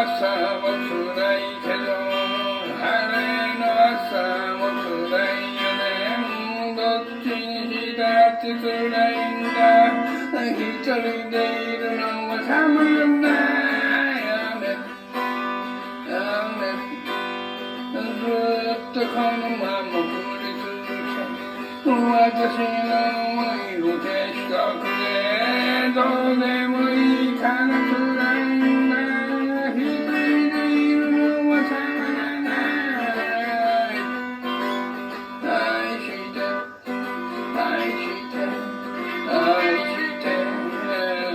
朝も辛いけど晴れの朝も辛いよね。どっちにしたって辛いんだ。一人でいるのはたまらない雨ずっとこのまま降り続け私の思いを消しとくれ。どうでもいいから辛いんだ。一人でいるのはたまらない。愛して愛して愛して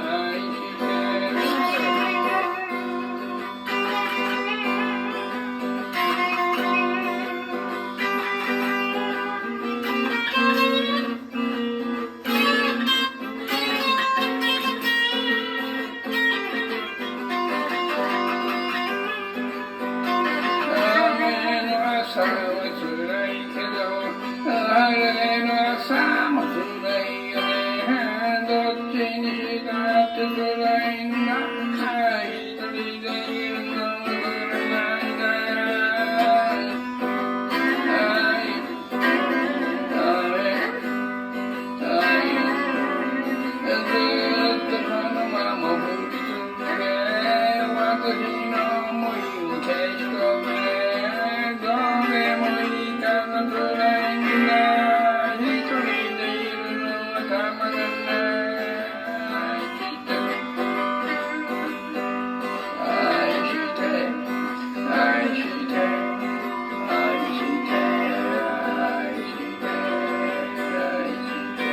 愛して朝は辛いけど晴れの朝も辛いよね。どっちにしたって辛いんだ。一人でいるのは辛いんだ。ずっとこのまま降り続け私の想いを消しとくれ。どうでもいいから辛いんだ。一人でいるのはたまらない。愛して愛して愛して愛して愛して